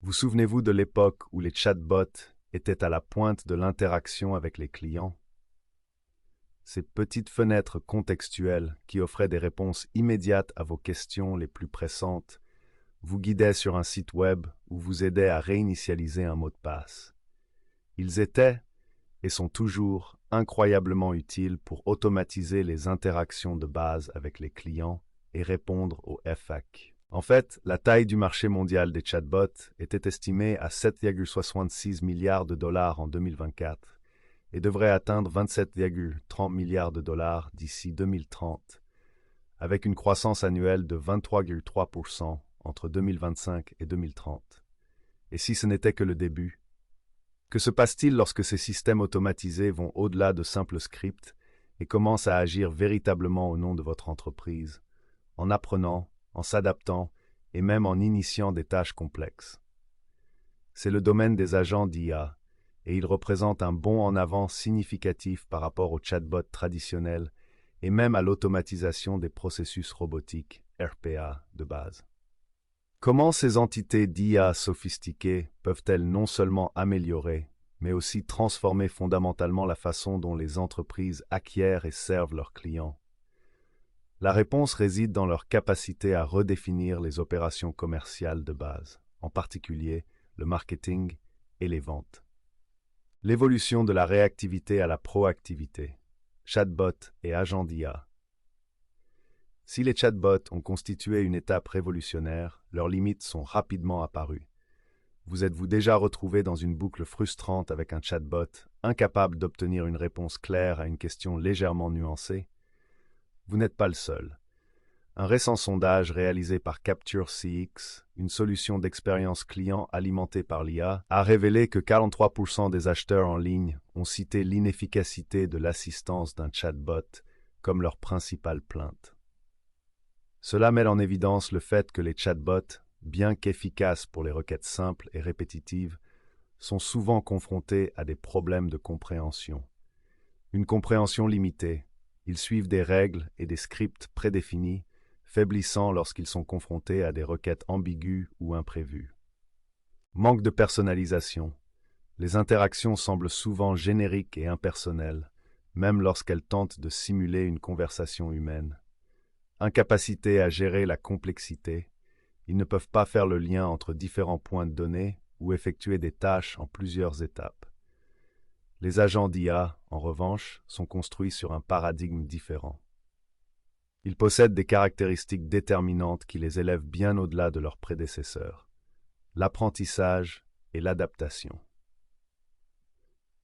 Vous souvenez-vous de l'époque où les chatbots étaient à la pointe de l'interaction avec les clients? Ces petites fenêtres contextuelles qui offraient des réponses immédiates à vos questions les plus pressantes vous guidaient sur un site web ou vous aidaient à réinitialiser un mot de passe. Ils étaient, et sont toujours, incroyablement utiles pour automatiser les interactions de base avec les clients et répondre aux FAQ. En fait, la taille du marché mondial des chatbots était estimée à 7,66 milliards de dollars en 2024 et devrait atteindre 27,30 milliards de dollars d'ici 2030, avec une croissance annuelle de 23,3% entre 2025 et 2030. Et si ce n'était que le début? Que se passe-t-il lorsque ces systèmes automatisés vont au-delà de simples scripts et commencent à agir véritablement au nom de votre entreprise, en apprenant, en s'adaptant et même en initiant des tâches complexes? C'est le domaine des agents d'IA, et ils représentent un bond en avant significatif par rapport aux chatbots traditionnels et même à l'automatisation des processus robotiques, RPA, de base. Comment ces entités d'IA sophistiquées peuvent-elles non seulement améliorer, mais aussi transformer fondamentalement la façon dont les entreprises acquièrent et servent leurs clients? La réponse réside dans leur capacité à redéfinir les opérations commerciales de base, en particulier le marketing et les ventes. L'évolution de la réactivité à la proactivité, chatbots et agents d'IA. Si les chatbots ont constitué une étape révolutionnaire, leurs limites sont rapidement apparues. Vous êtes-vous déjà retrouvé dans une boucle frustrante avec un chatbot, incapable d'obtenir une réponse claire à une question légèrement nuancée? Vous n'êtes pas le seul. Un récent sondage réalisé par Capture CX, une solution d'expérience client alimentée par l'IA, a révélé que 43% des acheteurs en ligne ont cité l'inefficacité de l'assistance d'un chatbot comme leur principale plainte. Cela met en évidence le fait que les chatbots, bien qu'efficaces pour les requêtes simples et répétitives, sont souvent confrontés à des problèmes de compréhension. Une compréhension limitée, ils suivent des règles et des scripts prédéfinis, faiblissant lorsqu'ils sont confrontés à des requêtes ambiguës ou imprévues. Manque de personnalisation. Les interactions semblent souvent génériques et impersonnelles, même lorsqu'elles tentent de simuler une conversation humaine. Incapacité à gérer la complexité, ils ne peuvent pas faire le lien entre différents points de données ou effectuer des tâches en plusieurs étapes. Les agents d'IA, en revanche, sont construits sur un paradigme différent. Ils possèdent des caractéristiques déterminantes qui les élèvent bien au-delà de leurs prédécesseurs: l'apprentissage et l'adaptation.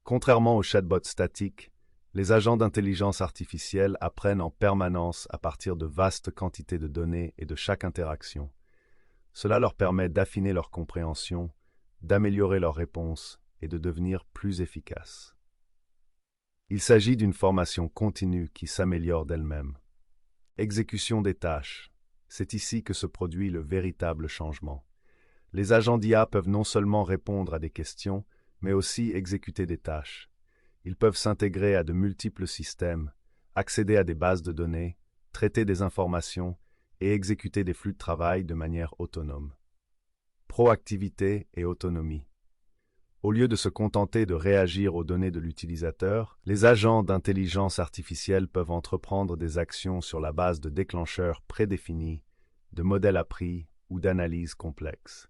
Contrairement aux chatbots statiques, les agents d'intelligence artificielle apprennent en permanence à partir de vastes quantités de données et de chaque interaction. Cela leur permet d'affiner leur compréhension, d'améliorer leurs réponses et de devenir plus efficaces. Il s'agit d'une formation continue qui s'améliore d'elle-même. Exécution des tâches. C'est ici que se produit le véritable changement. Les agents d'IA peuvent non seulement répondre à des questions, mais aussi exécuter des tâches. Ils peuvent s'intégrer à de multiples systèmes, accéder à des bases de données, traiter des informations et exécuter des flux de travail de manière autonome. Proactivité et autonomie. Au lieu de se contenter de réagir aux données de l'utilisateur, les agents d'intelligence artificielle peuvent entreprendre des actions sur la base de déclencheurs prédéfinis, de modèles appris ou d'analyses complexes.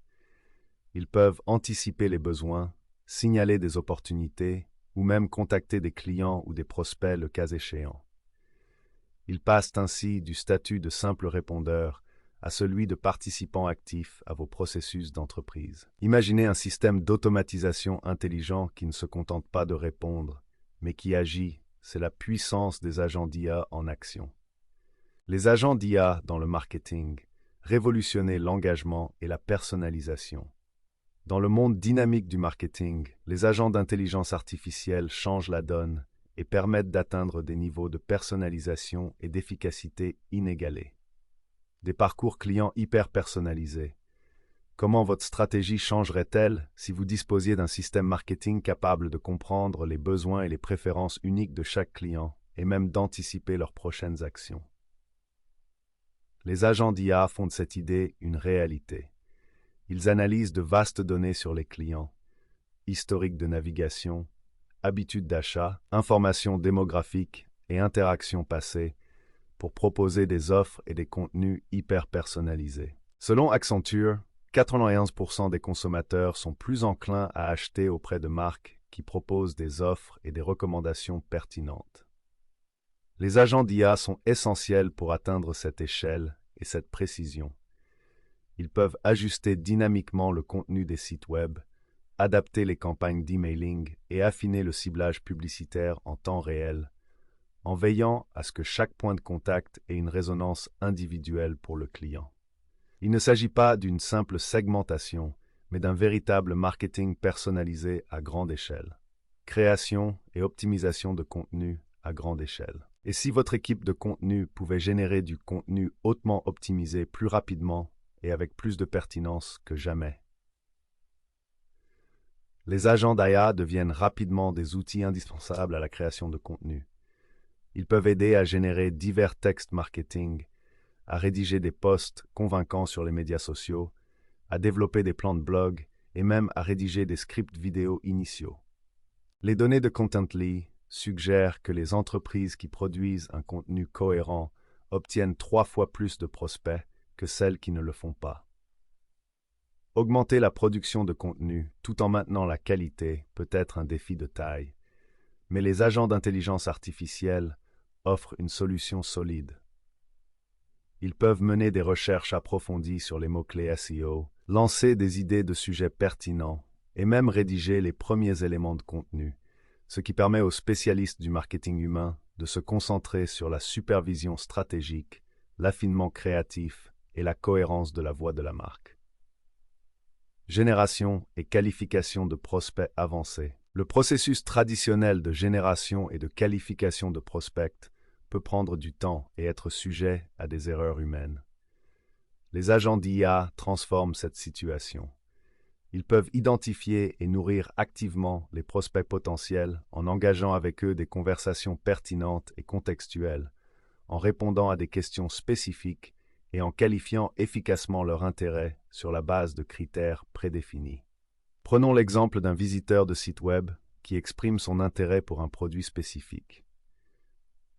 Ils peuvent anticiper les besoins, signaler des opportunités ou même contacter des clients ou des prospects le cas échéant. Ils passent ainsi du statut de simple répondeur à celui de participant actif à vos processus d'entreprise. Imaginez un système d'automatisation intelligent qui ne se contente pas de répondre, mais qui agit. C'est la puissance des agents d'IA en action. Les agents d'IA dans le marketing révolutionnaient l'engagement et la personnalisation. Dans le monde dynamique du marketing, les agents d'intelligence artificielle changent la donne et permettent d'atteindre des niveaux de personnalisation et d'efficacité inégalés. Des parcours clients hyper personnalisés. Comment votre stratégie changerait-elle si vous disposiez d'un système marketing capable de comprendre les besoins et les préférences uniques de chaque client et même d'anticiper leurs prochaines actions? Les agents d'IA font de cette idée une réalité. Ils analysent de vastes données sur les clients, historique de navigation, habitudes d'achat, informations démographiques et interactions passées pour proposer des offres et des contenus hyper personnalisés. Selon Accenture, 91% des consommateurs sont plus enclins à acheter auprès de marques qui proposent des offres et des recommandations pertinentes. Les agents d'IA sont essentiels pour atteindre cette échelle et cette précision. Ils peuvent ajuster dynamiquement le contenu des sites web, adapter les campagnes d'emailing et affiner le ciblage publicitaire en temps réel, en veillant à ce que chaque point de contact ait une résonance individuelle pour le client. Il ne s'agit pas d'une simple segmentation, mais d'un véritable marketing personnalisé à grande échelle. Création et optimisation de contenu à grande échelle. Et si votre équipe de contenu pouvait générer du contenu hautement optimisé plus rapidement et avec plus de pertinence que jamais? Les agents d'IA deviennent rapidement des outils indispensables à la création de contenu. Ils peuvent aider à générer divers textes marketing, à rédiger des posts convaincants sur les médias sociaux, à développer des plans de blog et même à rédiger des scripts vidéo initiaux. Les données de Contently suggèrent que les entreprises qui produisent un contenu cohérent obtiennent 3 fois plus de prospects que celles qui ne le font pas. Augmenter la production de contenu tout en maintenant la qualité peut être un défi de taille, mais les agents d'intelligence artificielle offrent une solution solide. Ils peuvent mener des recherches approfondies sur les mots-clés SEO, lancer des idées de sujets pertinents et même rédiger les premiers éléments de contenu, ce qui permet aux spécialistes du marketing humain de se concentrer sur la supervision stratégique, l'affinement créatif et la cohérence de la voix de la marque. Génération et qualification de prospects avancés. Le processus traditionnel de génération et de qualification de prospects peut prendre du temps et être sujet à des erreurs humaines. Les agents d'IA transforment cette situation. Ils peuvent identifier et nourrir activement les prospects potentiels en engageant avec eux des conversations pertinentes et contextuelles, en répondant à des questions spécifiques et en qualifiant efficacement leur intérêt sur la base de critères prédéfinis. Prenons l'exemple d'un visiteur de site web qui exprime son intérêt pour un produit spécifique.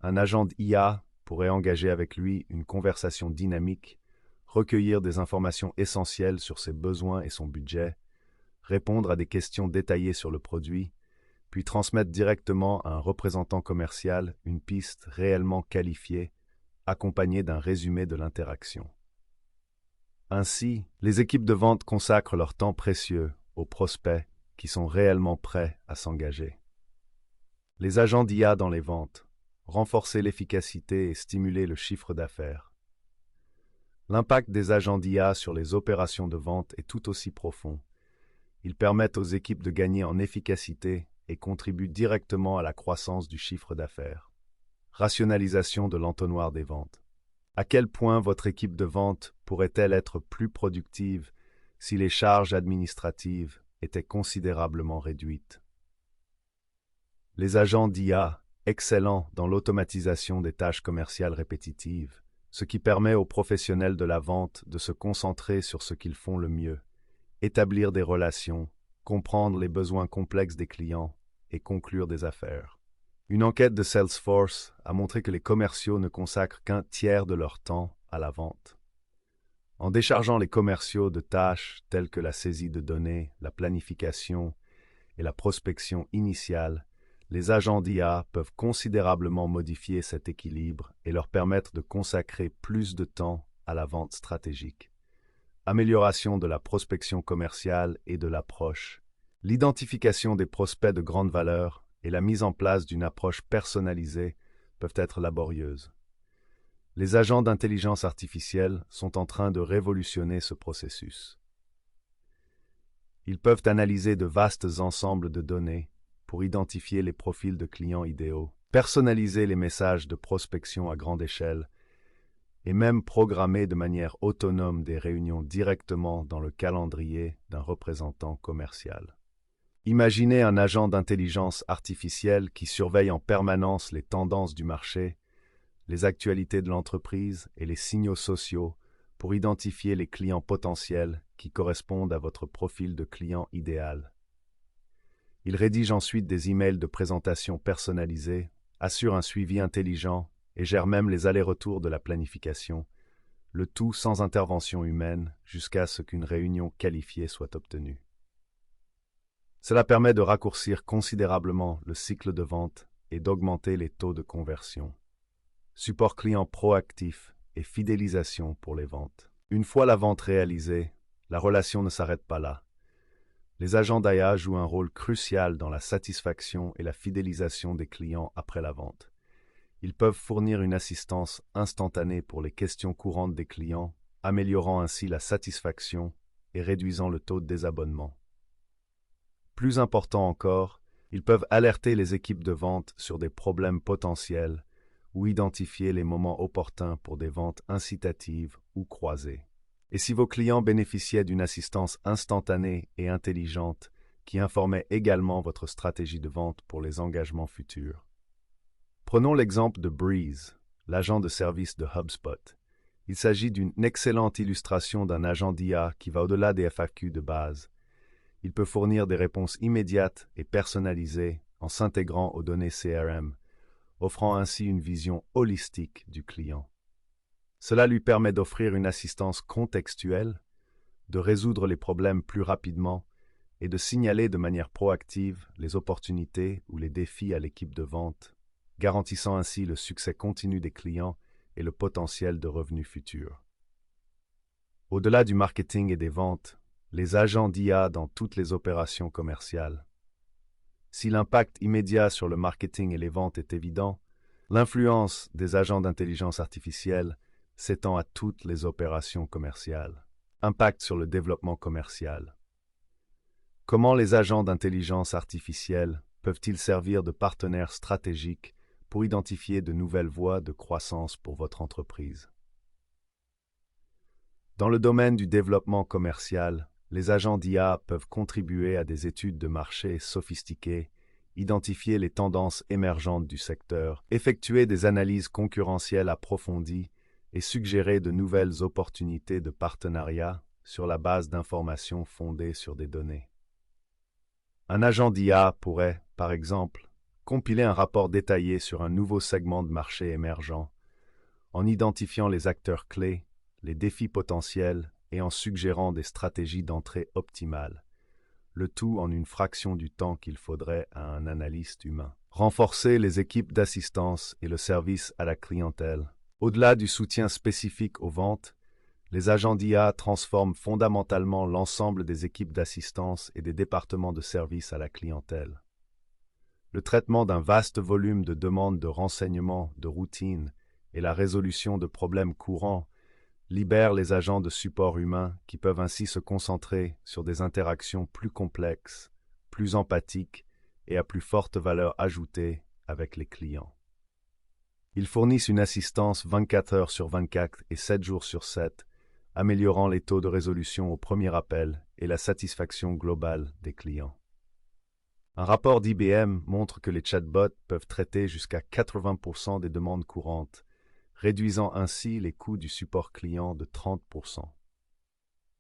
Un agent d'IA pourrait engager avec lui une conversation dynamique, recueillir des informations essentielles sur ses besoins et son budget, répondre à des questions détaillées sur le produit, puis transmettre directement à un représentant commercial une piste réellement qualifiée, accompagnée d'un résumé de l'interaction. Ainsi, les équipes de vente consacrent leur temps précieux aux prospects qui sont réellement prêts à s'engager. Les agents d'IA dans les ventes, renforcer l'efficacité et stimuler le chiffre d'affaires. L'impact des agents d'IA sur les opérations de vente est tout aussi profond. Ils permettent aux équipes de gagner en efficacité et contribuent directement à la croissance du chiffre d'affaires. Rationalisation de l'entonnoir des ventes. À quel point votre équipe de vente pourrait-elle être plus productive si les charges administratives étaient considérablement réduites? Les agents d'IA, excellents dans l'automatisation des tâches commerciales répétitives, ce qui permet aux professionnels de la vente de se concentrer sur ce qu'ils font le mieux, établir des relations, comprendre les besoins complexes des clients et conclure des affaires. Une enquête de Salesforce a montré que les commerciaux ne consacrent qu'un tiers de leur temps à la vente. En déchargeant les commerciaux de tâches telles que la saisie de données, la planification et la prospection initiale, les agents d'IA peuvent considérablement modifier cet équilibre et leur permettre de consacrer plus de temps à la vente stratégique. Amélioration de la prospection commerciale et de l'approche. L'identification des prospects de grande valeur et la mise en place d'une approche personnalisée peuvent être laborieuses. Les agents d'intelligence artificielle sont en train de révolutionner ce processus. Ils peuvent analyser de vastes ensembles de données pour identifier les profils de clients idéaux, personnaliser les messages de prospection à grande échelle et même programmer de manière autonome des réunions directement dans le calendrier d'un représentant commercial. Imaginez un agent d'intelligence artificielle qui surveille en permanence les tendances du marché, les actualités de l'entreprise et les signaux sociaux pour identifier les clients potentiels qui correspondent à votre profil de client idéal. Il rédige ensuite des emails de présentation personnalisés, assure un suivi intelligent et gère même les allers-retours de la planification, le tout sans intervention humaine jusqu'à ce qu'une réunion qualifiée soit obtenue. Cela permet de raccourcir considérablement le cycle de vente et d'augmenter les taux de conversion. Support client proactif et fidélisation pour les ventes. Une fois la vente réalisée, la relation ne s'arrête pas là. Les agents d'AIA jouent un rôle crucial dans la satisfaction et la fidélisation des clients après la vente. Ils peuvent fournir une assistance instantanée pour les questions courantes des clients, améliorant ainsi la satisfaction et réduisant le taux de désabonnement. Plus important encore, ils peuvent alerter les équipes de vente sur des problèmes potentiels ou identifier les moments opportuns pour des ventes incitatives ou croisées. Et si vos clients bénéficiaient d'une assistance instantanée et intelligente qui informait également votre stratégie de vente pour les engagements futurs? Prenons l'exemple de Breeze, l'agent de service de HubSpot. Il s'agit d'une excellente illustration d'un agent d'IA qui va au-delà des FAQ de base. Il peut fournir des réponses immédiates et personnalisées en s'intégrant aux données CRM, offrant ainsi une vision holistique du client. Cela lui permet d'offrir une assistance contextuelle, de résoudre les problèmes plus rapidement et de signaler de manière proactive les opportunités ou les défis à l'équipe de vente, garantissant ainsi le succès continu des clients et le potentiel de revenus futurs. Au-delà du marketing et des ventes, les agents d'IA dans toutes les opérations commerciales. Si l'impact immédiat sur le marketing et les ventes est évident, l'influence des agents d'intelligence artificielle s'étend à toutes les opérations commerciales. Impact sur le développement commercial. Comment les agents d'intelligence artificielle peuvent-ils servir de partenaires stratégiques pour identifier de nouvelles voies de croissance pour votre entreprise? Dans le domaine du développement commercial, les agents d'IA peuvent contribuer à des études de marché sophistiquées, identifier les tendances émergentes du secteur, effectuer des analyses concurrentielles approfondies et suggérer de nouvelles opportunités de partenariat sur la base d'informations fondées sur des données. Un agent d'IA pourrait, par exemple, compiler un rapport détaillé sur un nouveau segment de marché émergent, en identifiant les acteurs clés, les défis potentiels et en suggérant des stratégies d'entrée optimales, le tout en une fraction du temps qu'il faudrait à un analyste humain. Renforcer les équipes d'assistance et le service à la clientèle. Au-delà du soutien spécifique aux ventes, les agents d'IA transforment fondamentalement l'ensemble des équipes d'assistance et des départements de service à la clientèle. Le traitement d'un vaste volume de demandes de renseignements, de routine et la résolution de problèmes courants libèrent les agents de support humain qui peuvent ainsi se concentrer sur des interactions plus complexes, plus empathiques et à plus forte valeur ajoutée avec les clients. Ils fournissent une assistance 24 heures sur 24 et 7 jours sur 7, améliorant les taux de résolution au premier appel et la satisfaction globale des clients. Un rapport d'IBM montre que les chatbots peuvent traiter jusqu'à 80% des demandes courantes, réduisant ainsi les coûts du support client de 30%.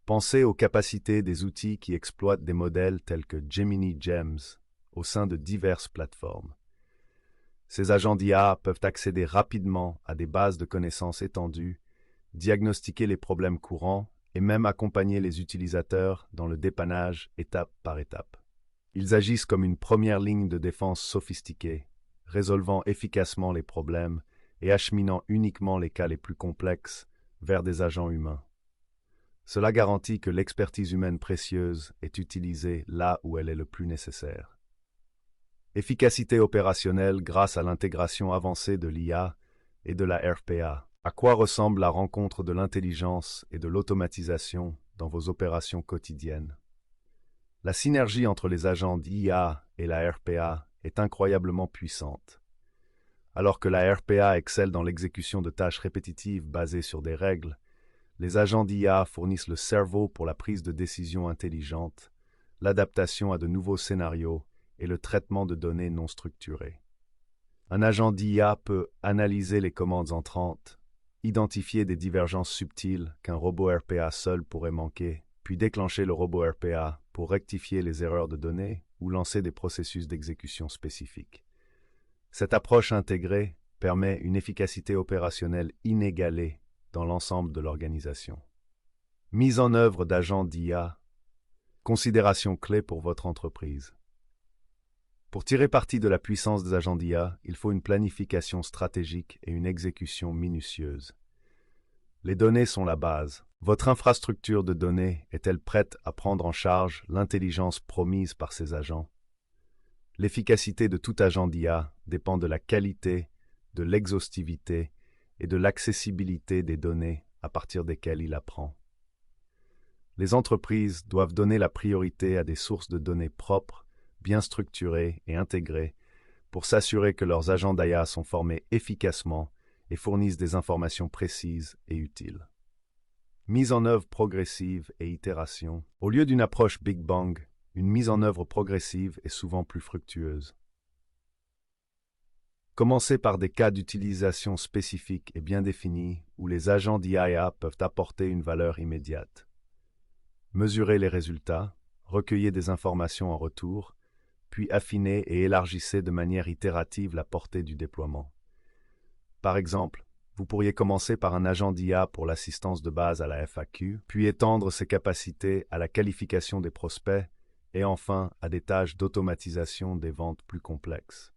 Pensez aux capacités des outils qui exploitent des modèles tels que Gemini Gems au sein de diverses plateformes. Ces agents d'IA peuvent accéder rapidement à des bases de connaissances étendues, diagnostiquer les problèmes courants et même accompagner les utilisateurs dans le dépannage étape par étape. Ils agissent comme une première ligne de défense sophistiquée, résolvant efficacement les problèmes et acheminant uniquement les cas les plus complexes vers des agents humains. Cela garantit que l'expertise humaine précieuse est utilisée là où elle est le plus nécessaire. Efficacité opérationnelle grâce à l'intégration avancée de l'IA et de la RPA. À quoi ressemble la rencontre de l'intelligence et de l'automatisation dans vos opérations quotidiennes? La synergie entre les agents d'IA et la RPA est incroyablement puissante. Alors que la RPA excelle dans l'exécution de tâches répétitives basées sur des règles, les agents d'IA fournissent le cerveau pour la prise de décision intelligente, l'adaptation à de nouveaux scénarios et le traitement de données non structurées. Un agent d'IA peut analyser les commandes entrantes, identifier des divergences subtiles qu'un robot RPA seul pourrait manquer, puis déclencher le robot RPA pour rectifier les erreurs de données ou lancer des processus d'exécution spécifiques. Cette approche intégrée permet une efficacité opérationnelle inégalée dans l'ensemble de l'organisation. Mise en œuvre d'agents d'IA, considération clé pour votre entreprise. Pour tirer parti de la puissance des agents d'IA, il faut une planification stratégique et une exécution minutieuse. Les données sont la base. Votre infrastructure de données est-elle prête à prendre en charge l'intelligence promise par ces agents? L'efficacité de tout agent d'IA dépend de la qualité, de l'exhaustivité et de l'accessibilité des données à partir desquelles il apprend. Les entreprises doivent donner la priorité à des sources de données propres, bien structurées et intégrées pour s'assurer que leurs agents d'IA sont formés efficacement et fournissent des informations précises et utiles. Mise en œuvre progressive et itération. Au lieu d'une approche Big Bang, une mise en œuvre progressive est souvent plus fructueuse. Commencez par des cas d'utilisation spécifiques et bien définis où les agents d'IA peuvent apporter une valeur immédiate. Mesurez les résultats, recueillez des informations en retour, puis affinez et élargissez de manière itérative la portée du déploiement. Par exemple, vous pourriez commencer par un agent d'IA pour l'assistance de base à la FAQ, puis étendre ses capacités à la qualification des prospects et enfin à des tâches d'automatisation des ventes plus complexes.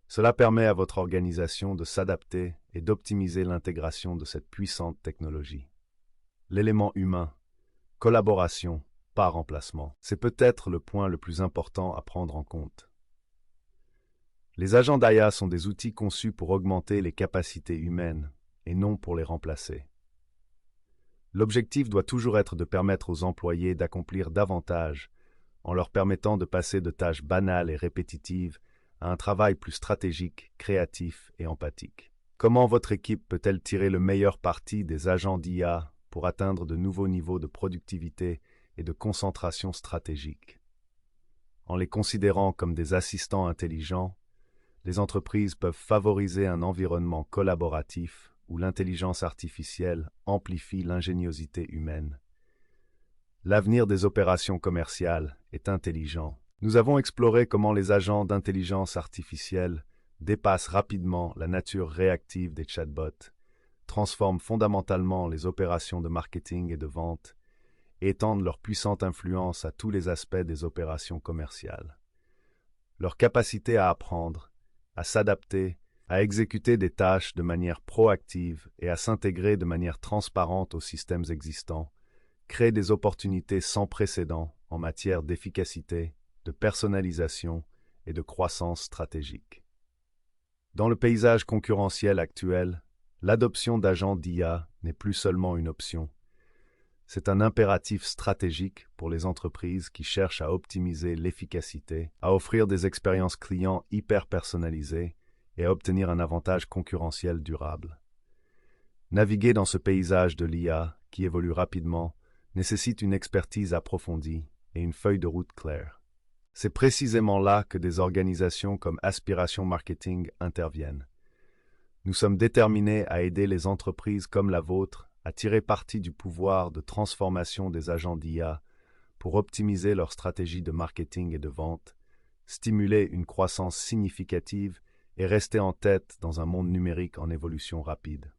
Cela permet à votre organisation de s'adapter et d'optimiser l'intégration de cette puissante technologie. L'élément humain, collaboration, pas remplacement, c'est peut-être le point le plus important à prendre en compte. Les agents d'IA sont des outils conçus pour augmenter les capacités humaines et non pour les remplacer. L'objectif doit toujours être de permettre aux employés d'accomplir davantage en leur permettant de passer de tâches banales et répétitives à un travail plus stratégique, créatif et empathique. Comment votre équipe peut-elle tirer le meilleur parti des agents d'IA pour atteindre de nouveaux niveaux de productivité et de concentration stratégique? En les considérant comme des assistants intelligents, les entreprises peuvent favoriser un environnement collaboratif où l'intelligence artificielle amplifie l'ingéniosité humaine. L'avenir des opérations commerciales est intelligent. Nous avons exploré comment les agents d'intelligence artificielle dépassent rapidement la nature réactive des chatbots, transforment fondamentalement les opérations de marketing et de vente, et étendent leur puissante influence à tous les aspects des opérations commerciales. Leur capacité à apprendre, à s'adapter, à exécuter des tâches de manière proactive et à s'intégrer de manière transparente aux systèmes existants crée des opportunités sans précédent en matière d'efficacité, de personnalisation et de croissance stratégique. Dans le paysage concurrentiel actuel, l'adoption d'agents d'IA n'est plus seulement une option. C'est un impératif stratégique pour les entreprises qui cherchent à optimiser l'efficacité, à offrir des expériences clients hyper personnalisées et à obtenir un avantage concurrentiel durable. Naviguer dans ce paysage de l'IA, qui évolue rapidement, nécessite une expertise approfondie et une feuille de route claire. C'est précisément là que des organisations comme Aspiration Marketing interviennent. Nous sommes déterminés à aider les entreprises comme la vôtre à tirer parti du pouvoir de transformation des agents d'IA pour optimiser leur stratégie de marketing et de vente, stimuler une croissance significative et rester en tête dans un monde numérique en évolution rapide.